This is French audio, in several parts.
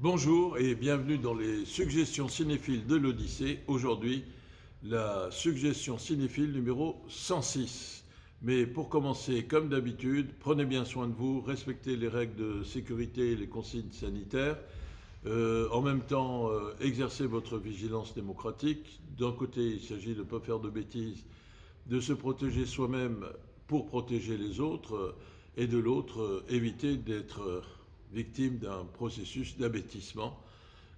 Bonjour et bienvenue dans les suggestions cinéphiles de l'Odyssée. Aujourd'hui, la suggestion cinéphile numéro 106. Mais pour commencer, comme d'habitude, prenez bien soin de vous, respectez les règles de sécurité et les consignes sanitaires. En même temps, exercez votre vigilance démocratique. D'un côté, il s'agit de ne pas faire de bêtises, de se protéger soi-même pour protéger les autres, et de l'autre, éviter d'être victime d'un processus d'abêtissement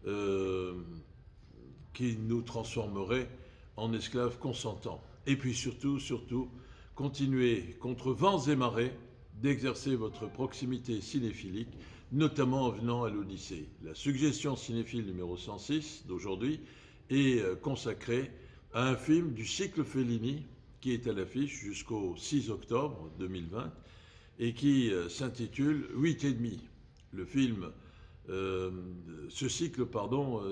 euh, qui nous transformerait en esclaves consentants. Et puis surtout, continuez contre vents et marées d'exercer votre proximité cinéphilique, notamment en venant à l'Odyssée. La suggestion cinéphile numéro 106 d'aujourd'hui est consacrée à un film du cycle Fellini qui est à l'affiche jusqu'au 6 octobre 2020 et qui s'intitule 8 et demi. Le film, ce cycle,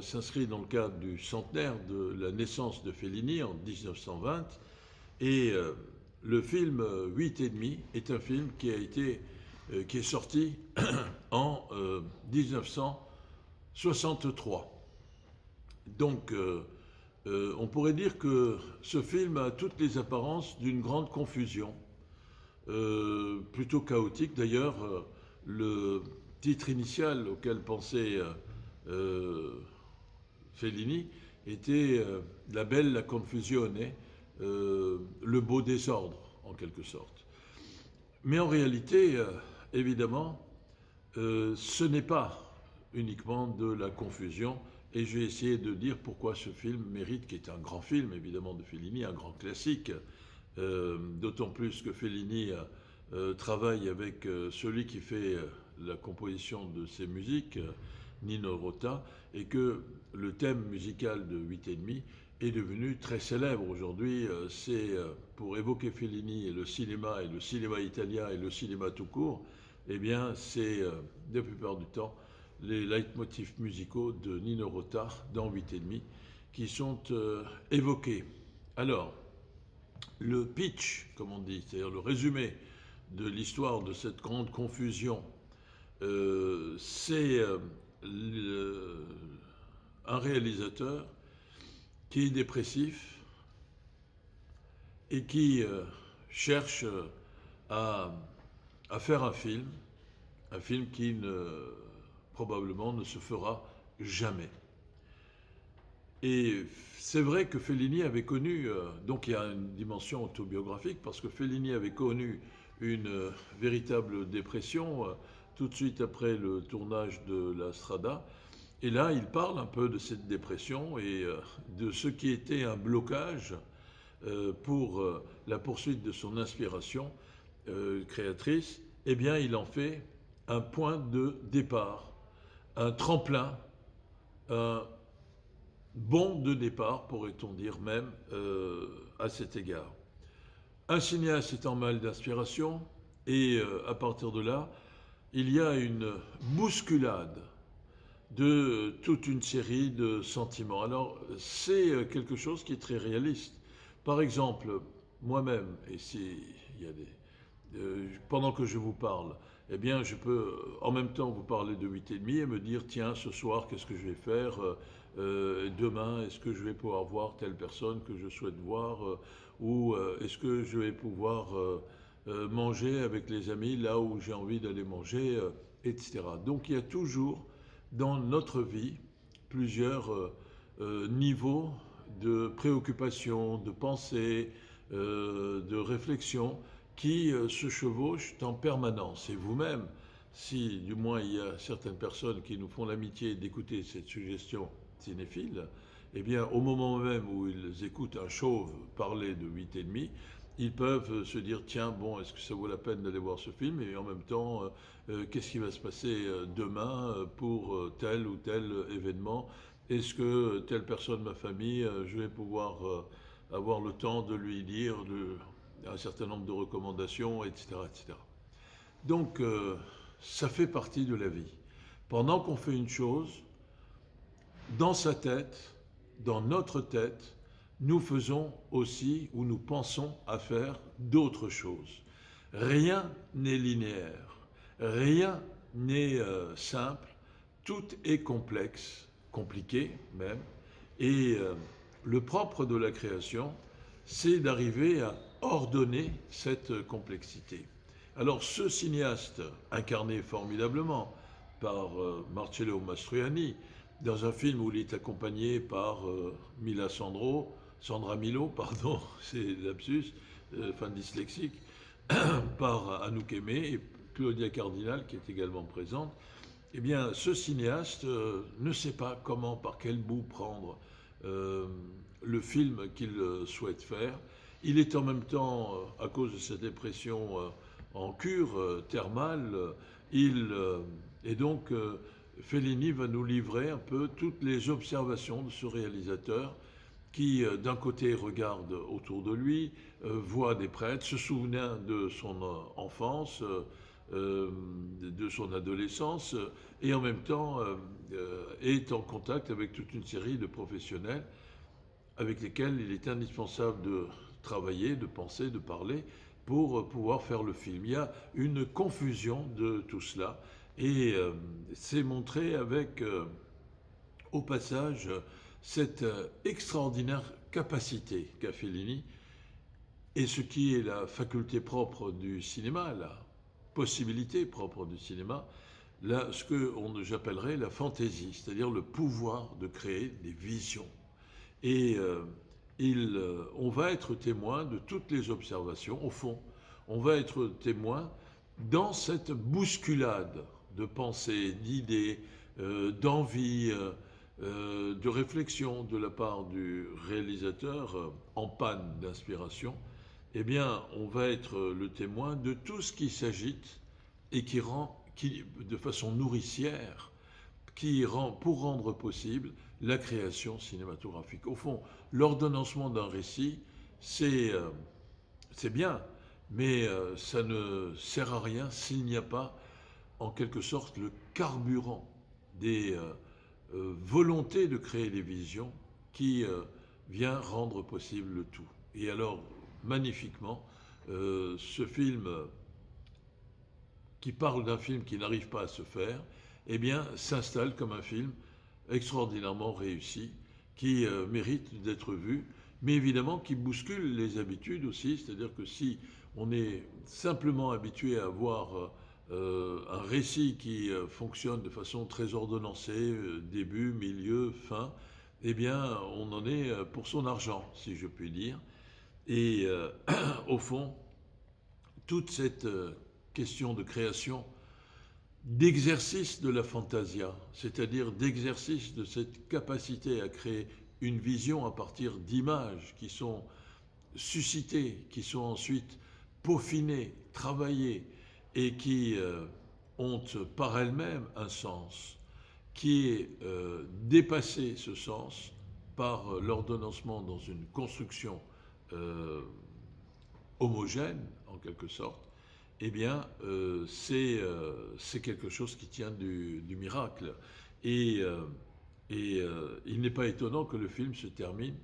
s'inscrit dans le cadre du centenaire de la naissance de Fellini en 1920 et le film 8 et demi est un film qui est sorti en 1963. Donc, on pourrait dire que ce film a toutes les apparences d'une grande confusion, plutôt chaotique. D'ailleurs, le titre initial auquel pensait Fellini était La Belle la Confusione, le beau désordre en quelque sorte. Mais en réalité, évidemment, ce n'est pas uniquement de la confusion, et je vais essayer de dire pourquoi ce film mérite, qui est un grand film évidemment de Fellini, un grand classique, d'autant plus que Fellini travaille avec celui qui fait la composition de ses musiques, Nino Rota, et que le thème musical de 8 et demi est devenu très célèbre aujourd'hui. C'est pour évoquer Fellini et le cinéma italien et le cinéma tout court, eh bien c'est la plupart du temps les leitmotifs musicaux de Nino Rota dans 8 et demi qui sont évoqués. Alors, le pitch, comme on dit, c'est-à-dire le résumé de l'histoire de cette grande confusion, c'est un réalisateur qui est dépressif et qui cherche à, à faire un film qui probablement ne se fera jamais. Et c'est vrai que Fellini avait connu, donc il y a une dimension autobiographique, parce que Fellini avait connu une véritable dépression tout de suite après le tournage de La Strada. Et là, il parle un peu de cette dépression et de ce qui était un blocage pour la poursuite de son inspiration créatrice. Eh bien, il en fait un point de départ, un tremplin, un bon de départ, pourrait-on dire même, à cet égard. Un cinéaste est en mal d'inspiration, et à partir de là, il y a une bousculade de toute une série de sentiments. Alors, c'est quelque chose qui est très réaliste. Par exemple, moi-même, et il y a pendant que je vous parle, eh bien, je peux en même temps vous parler de 8 et demi et me dire, tiens, ce soir, qu'est-ce que je vais faire demain, est-ce que je vais pouvoir voir telle personne que je souhaite voir ou est-ce que je vais pouvoir manger avec les amis là où j'ai envie d'aller manger, etc. Donc, il y a toujours dans notre vie plusieurs niveaux de préoccupation, de pensée, de réflexion qui se chevauchent en permanence. Et vous-même, si du moins il y a certaines personnes qui nous font l'amitié d'écouter cette suggestion cinéphile, eh bien au moment même où ils écoutent un chauve parler de 8 et demi, ils peuvent se dire tiens bon, est-ce que ça vaut la peine d'aller voir ce film, et en même temps qu'est-ce qui va se passer demain pour tel ou tel événement, est-ce que telle personne de ma famille je vais pouvoir avoir le temps de lui dire un certain nombre de recommandations, etc. etc. Donc, ça fait partie de la vie. Pendant qu'on fait une chose, dans sa tête, dans notre tête, nous faisons aussi ou nous pensons à faire d'autres choses. Rien n'est linéaire, rien n'est simple, tout est complexe, compliqué même, et le propre de la création, c'est d'arriver à ordonner cette complexité. Alors ce cinéaste, incarné formidablement par Marcello Mastroianni, dans un film où il est accompagné par Sandra Milo, pardon, c'est lapsus, fin dyslexique, par Anouk Aimée et Claudia Cardinal qui est également présente, eh bien ce cinéaste ne sait pas comment, par quel bout prendre le film qu'il souhaite faire. Il est en même temps, à cause de sa dépression, en cure thermale. Et donc, Fellini va nous livrer un peu toutes les observations de ce réalisateur qui, d'un côté, regarde autour de lui, voit des prêtres, se souvient de son enfance, de son adolescence, et en même temps est en contact avec toute une série de professionnels avec lesquels il est indispensable de travailler, de penser, de parler pour pouvoir faire le film. Il y a une confusion de tout cela et c'est montré avec, au passage, cette extraordinaire capacité qu'a Fellini et ce qui est la faculté propre du cinéma, la possibilité propre du cinéma, là, ce que j'appellerais la fantaisie, c'est-à-dire le pouvoir de créer des visions. Et on va être témoin de toutes les observations. Au fond, on va être témoin dans cette bousculade de pensées, d'idées, d'envie, de réflexion de la part du réalisateur en panne d'inspiration. Eh bien, on va être le témoin de tout ce qui s'agite et de façon nourricière, pour rendre possible la création cinématographique. Au fond, l'ordonnancement d'un récit, c'est bien, mais ça ne sert à rien s'il n'y a pas, en quelque sorte, le carburant des volontés de créer des visions qui vient rendre possible le tout. Et alors, magnifiquement, ce film qui parle d'un film qui n'arrive pas à se faire, eh bien, s'installe comme un film extraordinairement réussi, qui mérite d'être vu, mais évidemment qui bouscule les habitudes aussi, c'est-à-dire que si on est simplement habitué à voir un récit qui fonctionne de façon très ordonnancée, début, milieu, fin, eh bien, on en est pour son argent, si je puis dire. Et au fond, toute cette question de création, d'exercice de la fantasia, c'est-à-dire d'exercice de cette capacité à créer une vision à partir d'images qui sont suscitées, qui sont ensuite peaufinées, travaillées et qui ont par elles-mêmes un sens, qui est dépassé ce sens par l'ordonnancement dans une construction homogène en quelque sorte, eh bien, c'est quelque chose qui tient du miracle. Et il n'est pas étonnant que le film se termine,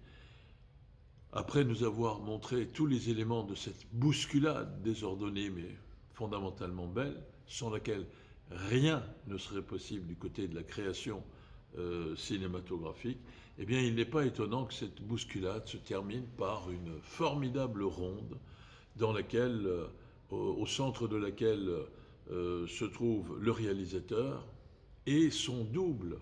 après nous avoir montré tous les éléments de cette bousculade désordonnée, mais fondamentalement belle, sans laquelle rien ne serait possible du côté de la création cinématographique, eh bien, il n'est pas étonnant que cette bousculade se termine par une formidable ronde dans laquelle... au centre de laquelle se trouve le réalisateur et son double,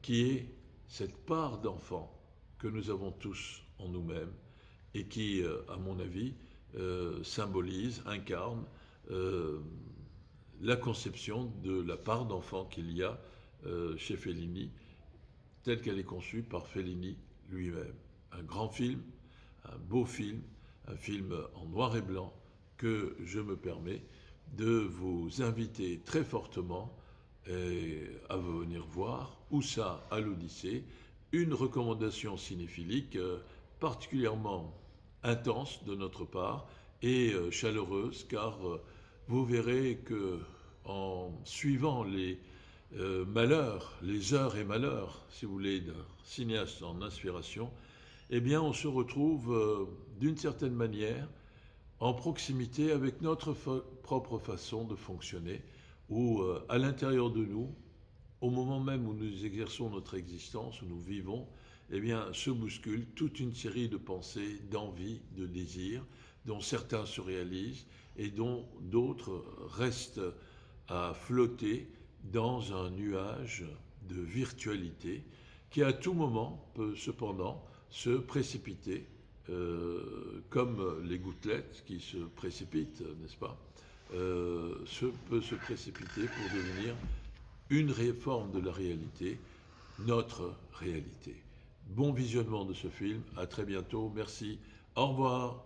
qui est cette part d'enfant que nous avons tous en nous-mêmes et qui, à mon avis, symbolise, incarne la conception de la part d'enfant qu'il y a chez Fellini, telle qu'elle est conçue par Fellini lui-même. Un grand film, un beau film, un film en noir et blanc, que je me permets de vous inviter très fortement à venir voir, où ça, à l'Odyssée, une recommandation cinéphilique particulièrement intense de notre part et chaleureuse, car vous verrez que en suivant les malheurs, les heures et malheurs, si vous voulez, d'un cinéaste en inspiration, eh bien on se retrouve d'une certaine manière en proximité avec notre propre façon de fonctionner, où à l'intérieur de nous, au moment même où nous exerçons notre existence, où nous vivons, eh bien, se bouscule toute une série de pensées, d'envies, de désirs, dont certains se réalisent et dont d'autres restent à flotter dans un nuage de virtualité qui à tout moment peut cependant se précipiter, comme les gouttelettes qui se précipitent, n'est-ce pas, peut se précipiter pour devenir une forme de la réalité, notre réalité. Bon visionnement de ce film, à très bientôt, merci, au revoir.